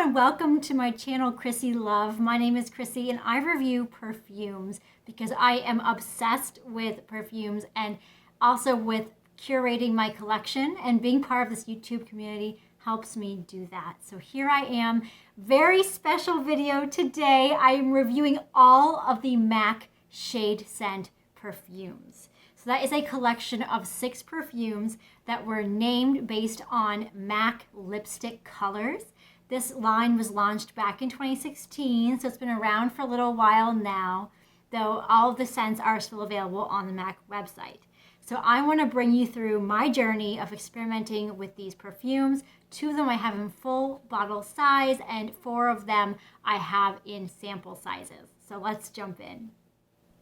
everyone, welcome to my channel, Chrissy Love. My name is Chrissy and I review perfumes because I am obsessed with perfumes and also with curating my collection, and being part of this YouTube community helps me do that. So here I am, very special video today. I am reviewing all of the MAC Shadescents perfumes. So that is a collection of 6 perfumes that were named based on MAC lipstick colors. This line was launched back in 2016, so it's been around for a little while now, though all of the scents are still available on the MAC website. So I want to bring you through my journey of experimenting with these perfumes. 2 of them I have in full bottle size, and 4 of them I have in sample sizes. So let's jump in.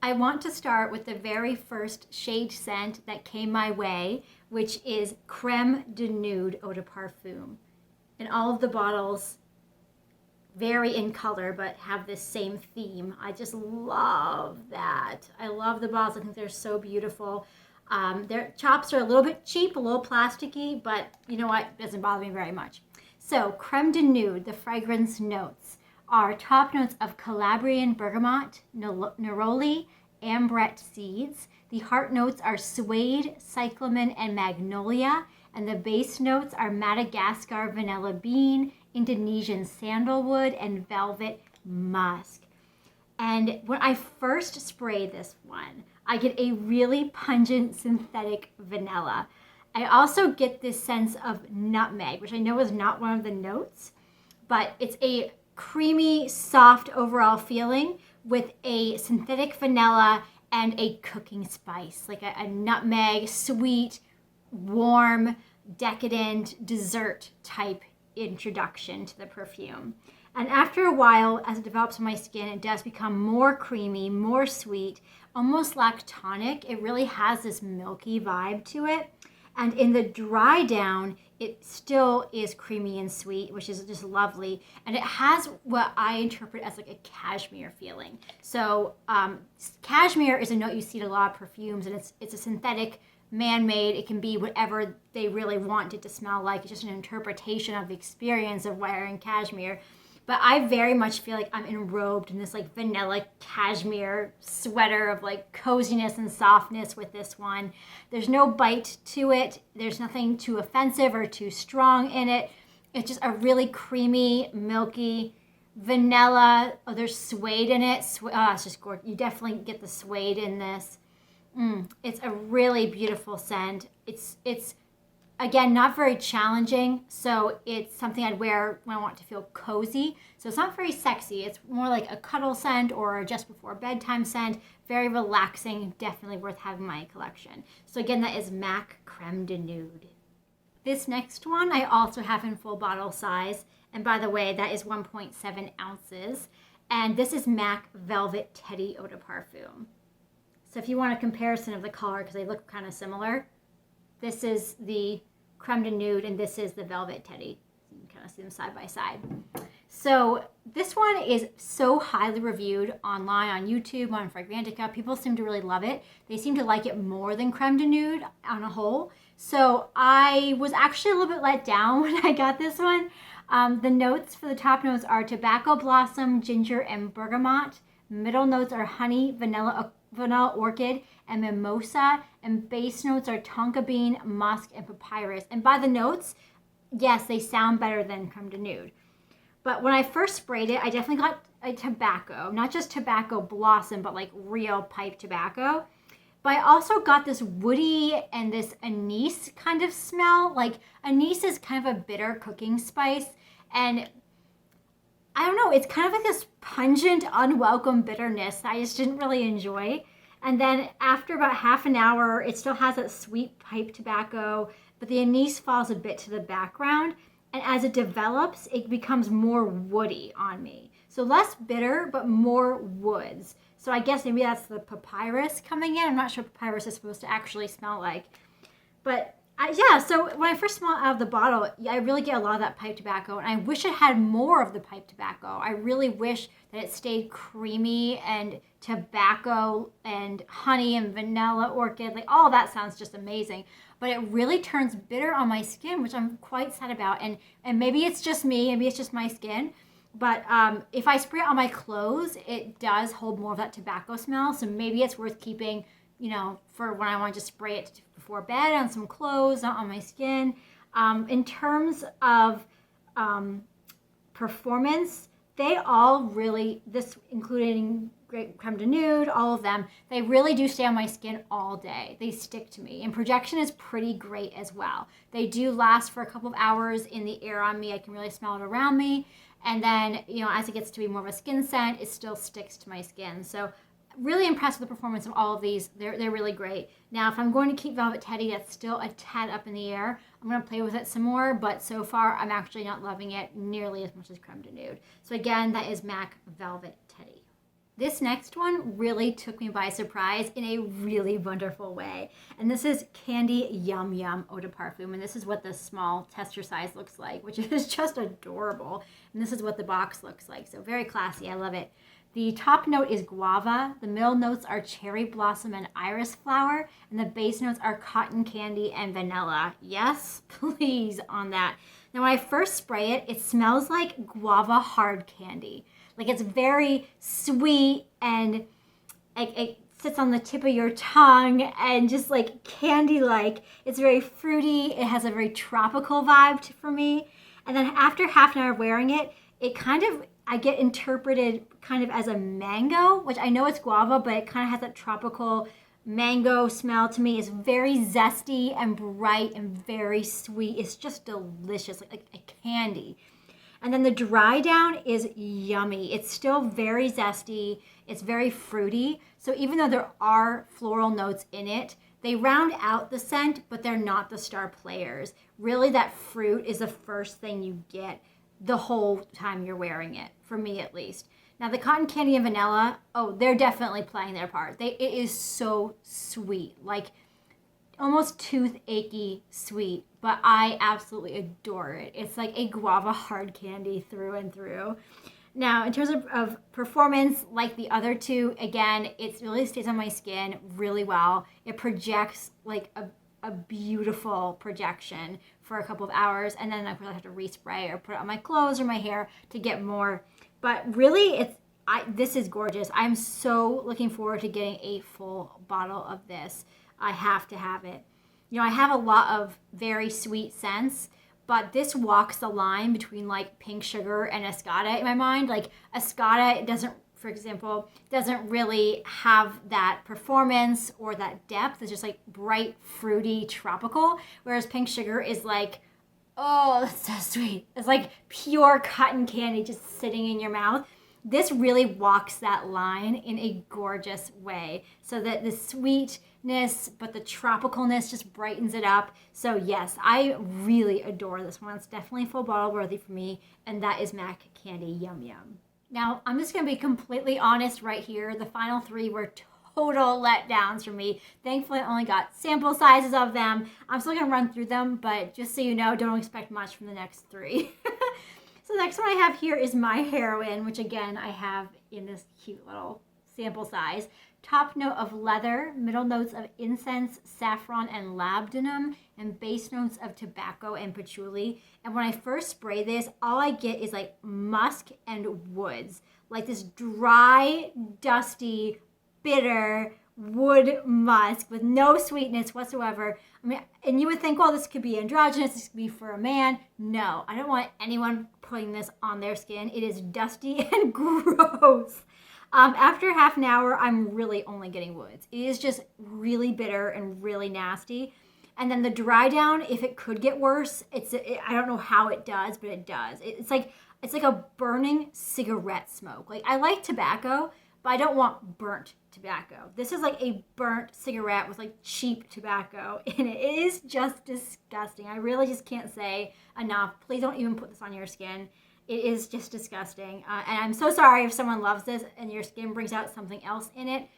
I want to start with the very first shade scent that came my way, which is Creme D'Nude Eau de Parfum. And all of the bottles vary in color but have this same theme. I just love that. I love the bottles. I think they're so beautiful. Their chops are a little bit cheap, a little plasticky, but you know what? It doesn't bother me very much. So Creme D'Nude, the fragrance notes are top notes of Calabrian bergamot, neroli, ambrette seeds. The heart notes are suede, cyclamen, and magnolia. And the base notes are Madagascar vanilla bean, Indonesian sandalwood, and velvet musk. And when I first spray this one, I get a really pungent synthetic vanilla. I also get this sense of nutmeg, which I know is not one of the notes, but it's a creamy, soft overall feeling with a synthetic vanilla and a cooking spice, like a nutmeg, sweet, warm, decadent, dessert type introduction to the perfume. And after a while, as it develops on my skin, it does become more creamy, more sweet, almost lactonic. It really has this milky vibe to it. And in the dry down, it still is creamy and sweet, which is just lovely. And it has what I interpret as like a cashmere feeling. So cashmere is a note you see in a lot of perfumes, and it's a synthetic, man-made. It can be whatever they really want it to smell like. It's just an interpretation of the experience of wearing cashmere. But I very much feel like I'm enrobed in this like vanilla cashmere sweater of like coziness and softness with this one. There's no bite to it. There's nothing too offensive or too strong in it. It's just a really creamy, milky vanilla. Oh, there's suede in it. It's just gorgeous. You definitely get the suede in this. It's a really beautiful scent. It's again, not very challenging, so it's something I'd wear when I want to feel cozy. So it's not very sexy. It's more like a cuddle scent or just before bedtime scent. Very relaxing, definitely worth having in my collection. So again, that is MAC Creme D'Nude. This next one I also have in full bottle size, and by the way, that is 1.7 ounces. And this is MAC Velvet Teddy Eau de Parfum. So if you want a comparison of the color, because they look kind of similar, this is the Creme D'Nude and this is the Velvet Teddy. You can kind of see them side by side. So this one is so highly reviewed online, on YouTube, on Fragrantica. People seem to really love it. They seem to like it more than Creme D'Nude on a whole. So I was actually a little bit let down when I got this one. The notes for the top notes are tobacco blossom, ginger, and bergamot. Middle notes are honey, vanilla orchid, and mimosa, and base notes are tonka bean, musk, and papyrus. And by the notes, yes, they sound better than Creme D'Nude. But when I first sprayed it, I definitely got a tobacco, not just tobacco blossom, but like real pipe tobacco. But I also got this woody and this anise kind of smell. Like anise is kind of a bitter cooking spice, and I don't know, it's kind of like this pungent, unwelcome bitterness that I just didn't really enjoy. And then after about half an hour, it still has that sweet pipe tobacco, but the anise falls a bit to the background. And as it develops, it becomes more woody on me. So less bitter, but more woods. So I guess maybe that's the papyrus coming in. I'm not sure what papyrus is supposed to actually smell like. But Yeah, so when I first smell it out of the bottle, I really get a lot of that pipe tobacco, and I wish it had more of the pipe tobacco. I really wish that it stayed creamy and tobacco and honey and vanilla orchid. Like, all of that sounds just amazing. But it really turns bitter on my skin, which I'm quite sad about. And maybe it's just me, maybe it's just my skin. But if I spray it on my clothes, it does hold more of that tobacco smell. So maybe it's worth keeping, for when I want to just spray it before bed on some clothes, not on my skin. In terms of performance, they all really, this including Creme D'Nude, all of them, they really do stay on my skin all day. They stick to me. And projection is pretty great as well. They do last for a couple of hours in the air on me. I can really smell it around me. And then, as it gets to be more of a skin scent, it still sticks to my skin. So really impressed with the performance of all of these. They're really great. Now, if I'm going to keep Velvet Teddy, that's still a tad up in the air. I'm going to play with it some more, but so far I'm actually not loving it nearly as much as Creme D'Nude. So again, that is MAC Velvet Teddy. This next one really took me by surprise in a really wonderful way. And this is Candy Yum Yum Eau de Parfum. And this is what the small tester size looks like, which is just adorable. And this is what the box looks like. So very classy. I love it. The top note is guava. The middle notes are cherry blossom and iris flower. And the base notes are cotton candy and vanilla. Yes, please on that. Now, when I first spray it, it smells like guava hard candy. Like, it's very sweet and it sits on the tip of your tongue and just like candy-like. It's very fruity. It has a very tropical vibe for me. And then after half an hour of wearing it, I get interpreted kind of as a mango, which I know it's guava, but it kind of has that tropical mango smell to me. It's very zesty and bright and very sweet. It's just delicious, like a candy. And then the dry down is yummy. It's still very zesty. It's very fruity. So even though there are floral notes in it, they round out the scent, but they're not the star players. Really, that fruit is the first thing you get the whole time you're wearing it, for me at least. Now, the cotton candy and vanilla, they're definitely playing their part. It is so sweet, like almost toothache sweet, but I absolutely adore it. It's like a guava hard candy through and through. Now, in terms of performance, like the other two, again, it really stays on my skin really well. It projects like a beautiful projection for a couple of hours, and then I probably have to respray or put it on my clothes or my hair to get more. But really, this is gorgeous. I'm so looking forward to getting a full bottle of this. I have to have it. I have a lot of very sweet scents, but this walks the line between like pink sugar and Escada in my mind. Like Escada doesn't, for example, doesn't really have that performance or that depth. It's just like bright, fruity, tropical. Whereas pink sugar is like, oh, that's so sweet. It's like pure cotton candy just sitting in your mouth. This really walks that line in a gorgeous way, so that the sweetness, but the tropicalness just brightens it up. So yes, I really adore this one. It's definitely full bottle worthy for me, and that is MAC Candy Yum Yum. Now, I'm just going to be completely honest right here. The final three were total letdowns for me. Thankfully, I only got sample sizes of them. I'm still going to run through them, but just so you know, don't expect much from the next three. So the next one I have here is my Heroine, which again, I have in this cute little sample size. Top note of leather, middle notes of incense, saffron, and labdanum, and base notes of tobacco and patchouli. And when I first spray this, all I get is like musk and woods. Like this dry, dusty, bitter wood musk with no sweetness whatsoever. I mean, and you would think, well, this could be androgynous, this could be for a man. No, I don't want anyone putting this on their skin. It is dusty and gross. After half an hour, I'm really only getting woods. It is just really bitter and really nasty. And then the dry down, if it could get worse, I don't know how it does, but it does. It's like a burning cigarette smoke. Like, I like tobacco, but I don't want burnt tobacco. This is like a burnt cigarette with like cheap tobacco in it. It is just disgusting. I really just can't say enough. Please don't even put this on your skin. It is just disgusting. And I'm so sorry if someone loves this and your skin brings out something else in it.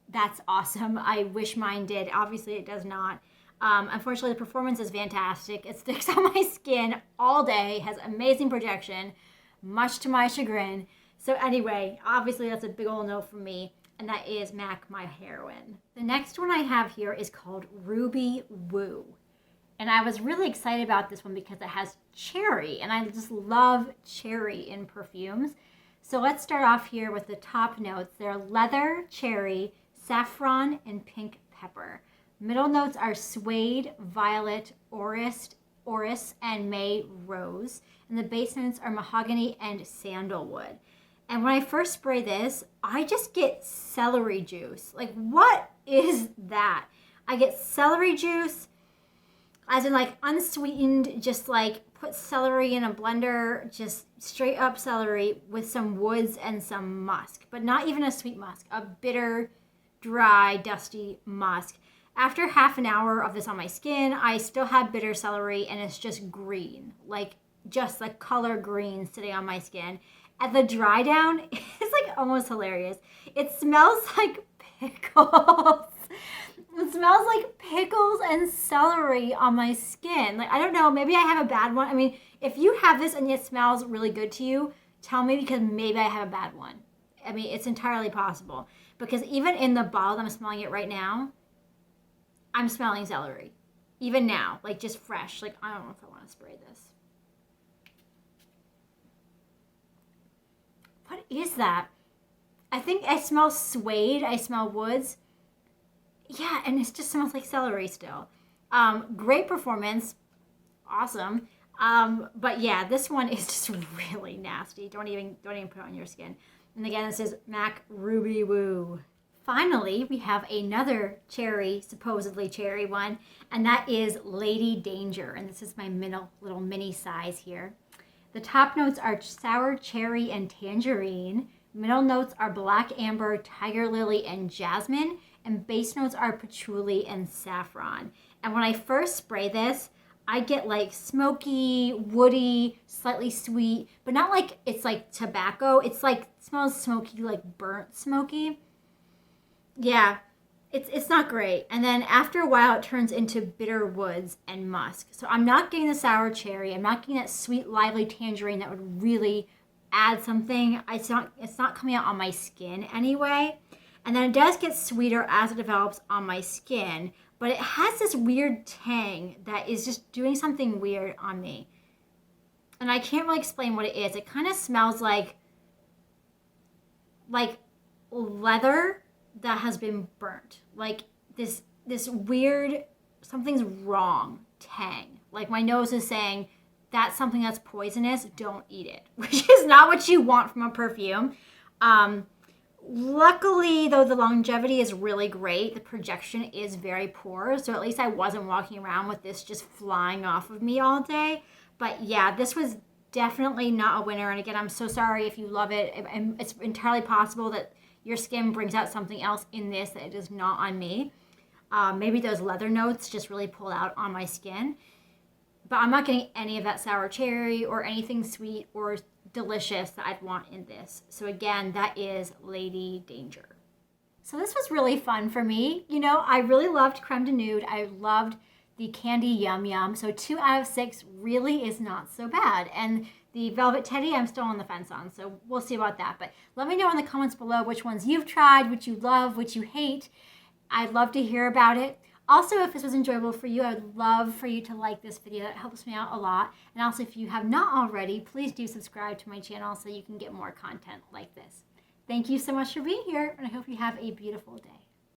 That's awesome. I wish mine did. Obviously, it does not. Unfortunately, the performance is fantastic. It sticks on my skin all day, has amazing projection, much to my chagrin. So anyway, obviously that's a big old no from me, and that is MAC, my heroine. The next one I have here is called Ruby Woo. And I was really excited about this one because it has cherry, and I just love cherry in perfumes. So let's start off here with the top notes. They're leather, cherry, saffron, and pink pepper. Middle notes are suede, violet, orris, and May rose. And the base notes are mahogany and sandalwood. And when I first spray this, I just get celery juice. Like, what is that? I get celery juice, as in like unsweetened, just like put celery in a blender, just straight up celery with some woods and some musk. But not even a sweet musk, a bitter, dry, dusty musk. After half an hour of this on my skin, I still have bitter celery, and it's just green, like just the color green sitting on my skin. At the dry down, it's like almost hilarious. It smells like pickles. It smells like pickles and celery on my skin. Like, I don't know, maybe I have a bad one. I mean, if you have this and it smells really good to you, tell me, because maybe I have a bad one. I mean, it's entirely possible. Because even in the bottle, I'm smelling it right now, I'm smelling celery. Even now, like just fresh. Like, I don't know if I want to spray this. What is that? I think I smell suede. I smell woods. Yeah, and it just smells like celery still. Great performance. Awesome. But yeah, this one is just really nasty. Don't even put it on your skin. And again, this is MAC Ruby Woo. Finally, we have another cherry, supposedly cherry one, and that is Lady Danger. And this is my little mini size here. The top notes are sour cherry and tangerine. Middle notes are black amber, tiger lily, and jasmine. And base notes are patchouli and saffron. And when I first spray this, I get like smoky, woody, slightly sweet, but not like it's like tobacco. It's like, smells smoky, like burnt smoky. Yeah, it's not great. And then after a while, it turns into bitter woods and musk. So I'm not getting the sour cherry. I'm not getting that sweet, lively tangerine that would really add something. It's not coming out on my skin anyway. And then it does get sweeter as it develops on my skin. But it has this weird tang that is just doing something weird on me. And I can't really explain what it is. It kind of smells like leather that has been burnt. Like this weird, something's wrong tang. Like my nose is saying, that's something that's poisonous, don't eat it. Which is not what you want from a perfume. Luckily, though, the longevity is really great. The projection is very poor. So at least I wasn't walking around with this just flying off of me all day. But yeah, this was definitely not a winner. And again, I'm so sorry if you love it. It's entirely possible that your skin brings out something else in this that it is not on me. Maybe those leather notes just really pulled out on my skin. But I'm not getting any of that sour cherry or anything sweet or delicious that I'd want in this. So again, that is Lady Danger. So this was really fun for me. You know, I really loved Creme D'Nude. I loved the candy Yum Yum. So 2 out of 6 really is not so bad. And the Velvet Teddy, I'm still on the fence on. So we'll see about that. But let me know in the comments below which ones you've tried, which you love, which you hate. I'd love to hear about it. Also, if this was enjoyable for you, I would love for you to like this video. That helps me out a lot. And also, if you have not already, please do subscribe to my channel so you can get more content like this. Thank you so much for being here, and I hope you have a beautiful day.